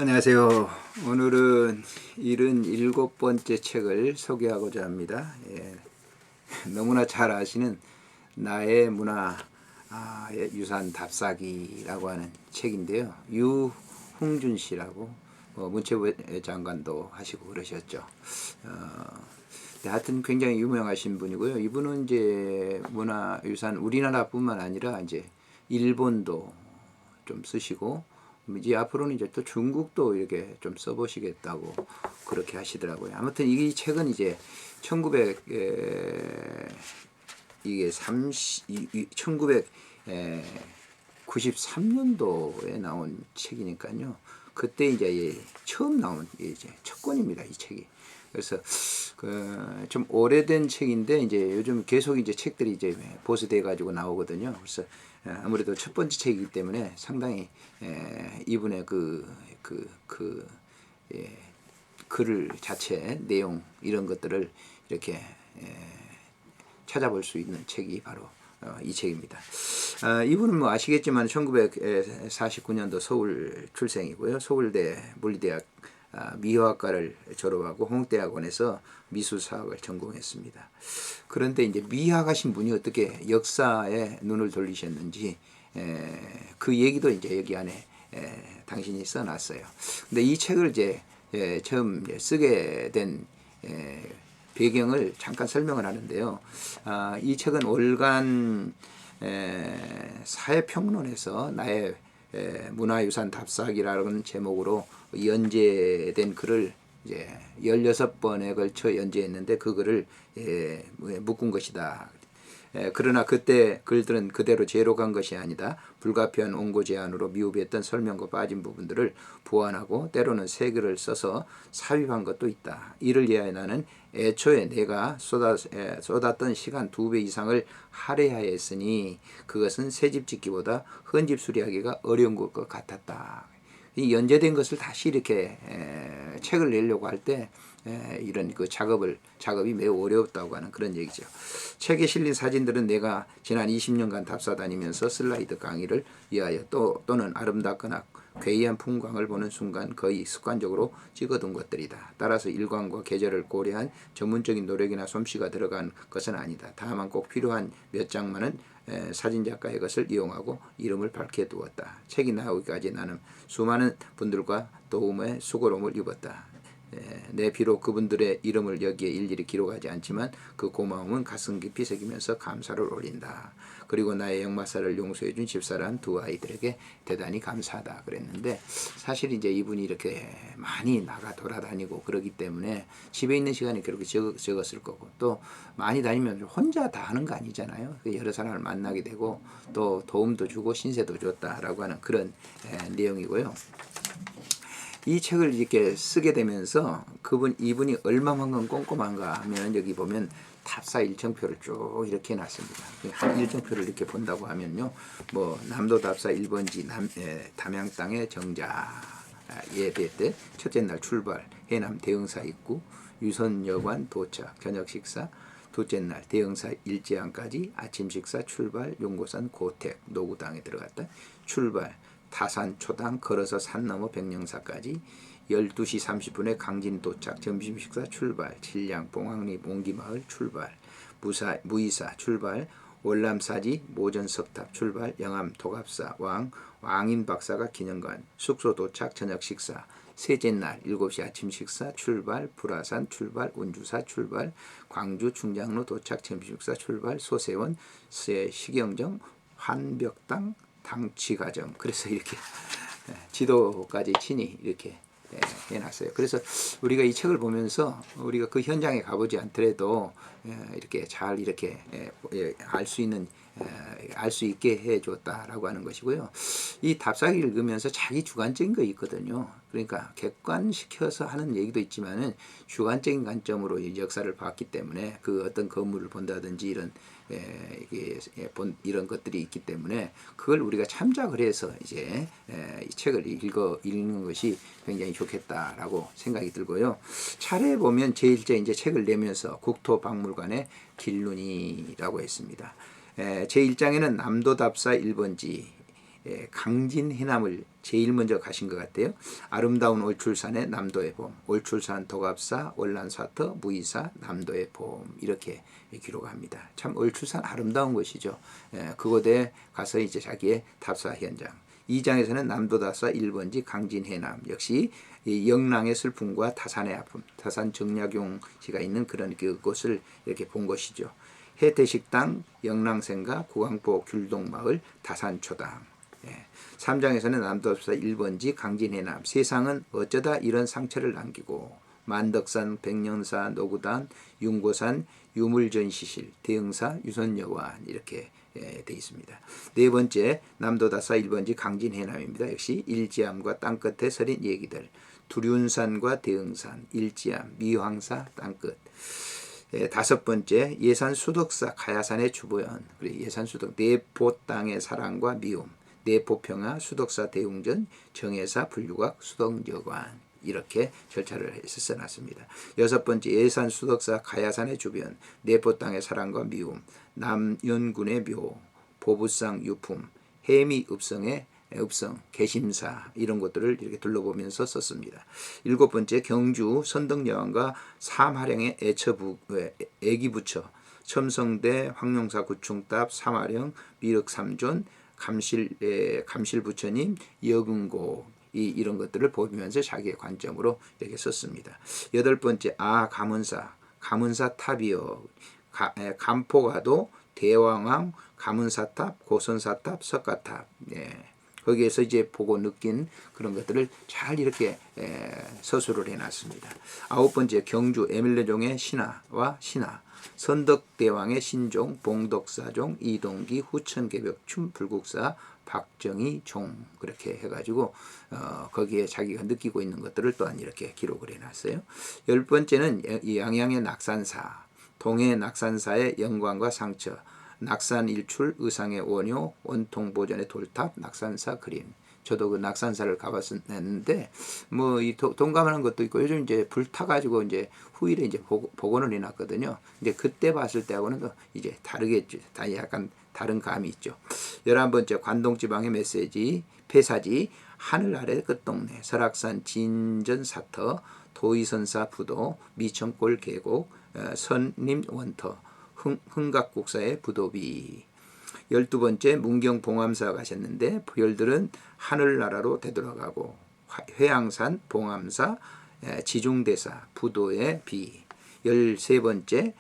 안녕하세요. 오늘은 77번째 책을 소개하고자 합니다. 너무나 잘 아시는 나의 문화 유산 답사기라고 하는 책인데요. 유흥준 씨라고 문체부 장관도 하시고 그러셨죠. 하여튼 굉장히 유명하신 분이고요. 이분은 이제 문화유산 우리나라뿐만 아니라 이제 일본도 좀 쓰시고 이제 앞으로는 이제 또 중국도 이렇게 좀 써보시겠다고 그렇게 하시더라고요. 아무튼 이 책은 이제 1900 이게 1993년도에 나온 책이니까요. 그때 이제 처음 나온 이제 첫 권입니다. 이 책이. 그래서 좀 오래된 책인데 이제 요즘 계속 이제 책들이 이제 보수돼 가지고 나오거든요. 그래서 아무래도 첫 번째 책이기 때문에 상당히 이분의 글을 자체 내용 이런 것들을 이렇게 찾아볼 수 있는 책이 바로 이 책입니다. 이분은 뭐 아시겠지만 1949년도 서울 출생이고요. 서울대 물리대학 미화학과를 졸업하고 홍대학원에서 미술사학을 전공했습니다. 그런데 이제 미학하신 분이 어떻게 역사에 눈을 돌리셨는지 그 얘기도 이제 여기 안에 당신이 써놨어요. 근데 이 책을 이제 처음 쓰게 된 배경을 잠깐 설명을 하는데요. 이 책은 월간 사회평론에서 나의 문화유산 답사기라는 제목으로 연재된 글을 이제 16번에 걸쳐 연재했는데 그 글을 묶은 것이다. 그러나 그때 글들은 그대로 제록한 것이 아니다. 불가피한 원고 제안으로 미흡했던 설명과 빠진 부분들을 보완하고 때로는 새 글을 써서 삽입한 것도 있다. 이를 위하여 나는 애초에 내가 쏟았던 시간 2배 이상을 할애하였으니 그것은 새집 짓기보다 헌집 수리하기가 어려운 것 같았다. 이 연재된 것을 다시 이렇게 책을 내려고 할 때 이런 그 작업이 매우 어렵다고 하는 그런 얘기죠. 책에 실린 사진들은 내가 지난 20년간 답사 다니면서 슬라이드 강의를 위하여 또는 아름답거나 괴이한 풍광을 보는 순간 거의 습관적으로 찍어둔 것들이다. 따라서 일광과 계절을 고려한 전문적인 노력이나 솜씨가 들어간 것은 아니다. 다만 꼭 필요한 몇 장만은 사진작가의 것을 이용하고 이름을 밝혀두었다. 책이 나오기까지 나는 수많은 분들과 도움의 수고로움을 입었다. 내 비록 그분들의 이름을 여기에 일일이 기록하지 않지만 그 고마움은 가슴 깊이 새기면서 감사를 올린다. 그리고 나의 역마사를 용서해 준 집사람 두 아이들에게 대단히 감사하다 그랬는데 사실 이제 이분이 이렇게 많이 나가 돌아다니고 그러기 때문에 집에 있는 시간이 그렇게 적었을 거고 또 많이 다니면 혼자 다 하는 거 아니잖아요. 여러 사람을 만나게 되고 또 도움도 주고 신세도 줬다라고 하는 그런 내용이고요. 이 책을 이렇게 쓰게 되면서 이분이 얼마만큼 꼼꼼한가 하면 여기 보면 답사 일정표를 쭉 이렇게 해놨습니다. 한 일정표를 이렇게 본다고 하면요, 뭐 남도 답사 1번지 담양 땅의 정자 예배 때 첫째 날 출발, 해남 대흥사 입구, 유선여관 도착, 저녁 식사, 둘째 날 대흥사 일제항까지 아침 식사 출발, 용고산 고택 노구당에 들어갔다 출발, 타산 초당 걸어서 산 넘어 백령사까지 12시 30분에 강진 도착, 점심 식사 출발, 칠량 봉황리 몽기마을 출발, 무이사 출발, 월남사지 모전석탑 출발, 영암 도갑사 왕인 박사가 기념관 숙소 도착, 저녁 식사, 셋째 날 7시 아침 식사 출발, 불화산 출발, 운주사 출발, 광주 충장로 도착, 점심 식사 출발, 소세원 식영정 환벽당 당취과정. 그래서 이렇게 지도까지 친히 이렇게 해놨어요. 그래서 우리가 이 책을 보면서 우리가 그 현장에 가보지 않더라도 이렇게 잘 이렇게 알 수 있게 해줬다라고 하는 것이고요. 이 답사기를 읽으면서 자기 주관적인 거 있거든요. 그러니까 객관시켜서 하는 얘기도 있지만은 주관적인 관점으로 역사를 봤기 때문에 그 어떤 건물을 본다든지 이런 것들이 있기 때문에 그걸 우리가 참작을 해서 이제 이 책을 읽는 것이 굉장히 좋겠다라고 생각이 들고요. 차례 보면 제1제 이제 책을 내면서 국토박물관의 길눈이라고 했습니다. 제1장에는 남도답사 1번지 강진 해남을 제일 먼저 가신 것 같아요. 아름다운 올출산의 남도의 봄, 올출산 도갑사, 월란사터, 무이사, 남도의 봄 이렇게 기록합니다. 참 올출산 아름다운 곳이죠. 그곳에 가서 이제 자기의 답사 현장. 2장에서는 남도답사 1번지 강진해남 역시 영랑의 슬픔과 타산의 아픔, 타산 정약용 씨가 있는 그런 그곳을 이렇게 본 것이죠. 해태식당, 영랑생가, 구강포 귤동마을, 타산초당. 3장에서는 남도답사 1번지 강진해남 세상은 어쩌다 이런 상처를 남기고 만덕산, 백년사, 노구단, 윤고산, 유물전시실, 대흥사, 유선여관 이렇게 되어 있습니다. 네 번째 남도다사 1번지 강진해남입니다. 역시 일지암과 땅끝에 서린 얘기들, 두륜산과 대흥산, 일지암, 미황사, 땅끝. 다섯 번째 예산 수덕사 가야산의 주보연, 그리고 예산 수덕 내포 땅의 사랑과 미움, 내포평화 수덕사 대웅전, 정해사 불유각 수덕여관 이렇게 절차를 해서 써놨습니다. 여섯 번째 예산 수덕사 가야산의 주변, 내포 땅의 사랑과 미움, 남연군의 묘, 보부상 유품, 해미 읍성의 읍성, 개심사 이런 것들을 이렇게 둘러보면서 썼습니다. 일곱 번째 경주 선덕여왕과 삼하령의 애기부처, 첨성대 황룡사 구충답 삼하령 미륵삼존 감실부처님 여금고 이런 것들을 보면서 자기의 관점으로 이렇게 썼습니다. 여덟 번째 감은사 탑이요 감포가도 대왕암 감은사탑 고선사탑 석가탑 거기에서 이제 보고 느낀 그런 것들을 잘 이렇게 서술을 해놨습니다. 아홉 번째 경주 에밀레종의 신하와 신하, 선덕대왕의 신종, 봉덕사종, 이동기, 후천개벽춤, 불국사, 박정희 종 그렇게 해가지고 거기에 자기가 느끼고 있는 것들을 또한 이렇게 기록을 해놨어요. 열 번째는 양양의 낙산사, 동해 낙산사의 영광과 상처, 낙산 일출, 의상의 원효, 원통보전의 돌탑, 낙산사 그림. 저도 그 낙산사를 가봤었는데 뭐 이 동감하는 것도 있고 요즘 이제 불타가지고 이제 후일에 이제 복원을 해놨거든요. 이제 그때 봤을 때하고는 또 이제 다르겠죠. 다 약간 다른 감이 있죠. 11번째 관동지방의 메시지, 폐사지, 하늘 아래 끝동네, 설악산 진전사터, 도의선사 부도, 미천골 계곡, 선림 원터, 흥각국사의 부도비. 12번째 문경 봉암사 가셨는데 별들은 하늘나라로 되돌아가고 회양산 봉암사 지중대사 부도의 비. 13번째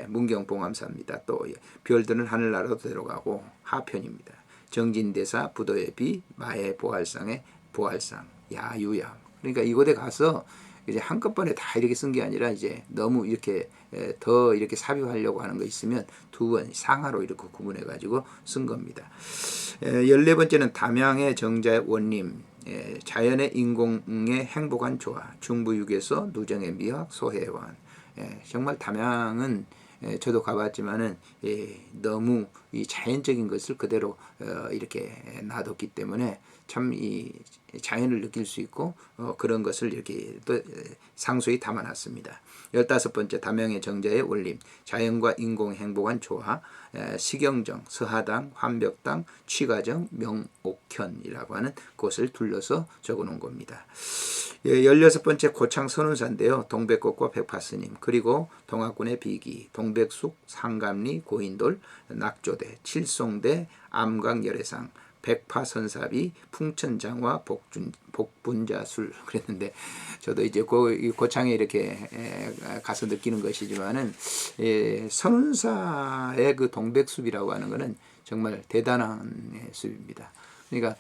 문경 봉암사입니다. 또 별들은 하늘나라로 되돌아가고 하편입니다. 정진대사 부도의 비 마의 보활상의 보활상 야유야. 그러니까 이곳에 가서 이제 한꺼번에 다 이렇게 쓴 게 아니라 이제 너무 이렇게 더 이렇게 삽입하려고 하는 거 있으면 두 번 상하로 이렇게 구분해 가지고 쓴 겁니다. 14번째는 담양의 정자의 원림, 자연의 인공의 행복한 조화, 중부육에서 누정의 미학 소해원. 정말 담양은 저도 가봤지만은 너무 이 자연적인 것을 그대로 이렇게 놔뒀기 때문에 참 이 자연을 느낄 수 있고 그런 것을 이렇게 또 상수히 담아놨습니다. 15번째 담양의 정자의 원림, 자연과 인공의 행복한 조화, 시경정, 서하당, 환벽당, 취가정, 명옥현이라고 하는 곳을 둘러서 적어놓은 겁니다. 16번째 고창 선운사인데요. 동백꽃과 백파스님, 그리고 동학군의 비기, 동백숙, 상감리, 고인돌, 낙조대, 칠송대, 암광열애상, 백파선사비, 풍천장화, 복분자술 그랬는데 저도 이제 고창에 이렇게 가서 느끼는 것이지만은 선운사의 그 동백숲이라고 하는 것은 정말 대단한 숲입니다. 그러니까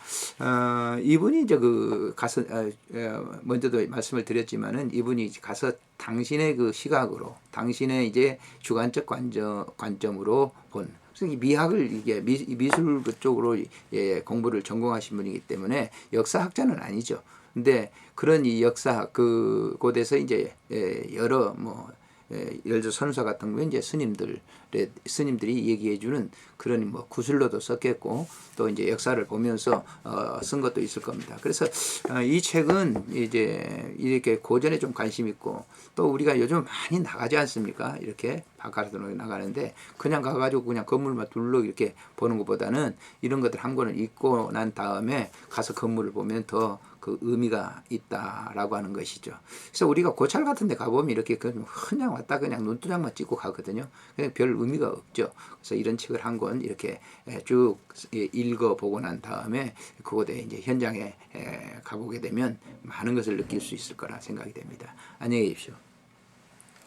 이분이 이제 그 가서 먼저도 말씀을 드렸지만은 이분이 가서 당신의 그 시각으로 당신의 이제 주관적 관점으로 본. 그래서 이 미학을 이게 미술 그쪽으로 공부를 전공하신 분이기 때문에 역사학자는 아니죠. 근데 그런 이 역사 그곳에서 이제 여러 뭐 예를 들어 선사 같은 경우 이제 스님들이 얘기해주는 그런 뭐 구술로도 썼겠고 또 이제 역사를 보면서 쓴 것도 있을 겁니다. 그래서 이 책은 이제 이렇게 고전에 좀 관심 있고 또 우리가 요즘 많이 나가지 않습니까? 이렇게 바깥으로 나가는데 그냥 가가지고 그냥 건물만 둘러 이렇게 보는 것보다는 이런 것들 한 권을 읽고 난 다음에 가서 건물을 보면 더 그 의미가 있다라고 하는 것이죠. 그래서 우리가 고찰 같은 데 가보면 이렇게 그냥 왔다 그냥 눈두장만 찍고 가거든요. 별 의미가 없죠. 그래서 이런 책을 한 권 이렇게 쭉 읽어보고 난 다음에 그곳에 이제 현장에 가보게 되면 많은 것을 느낄 수 있을 거라 생각이 됩니다. 안녕히 계십시오.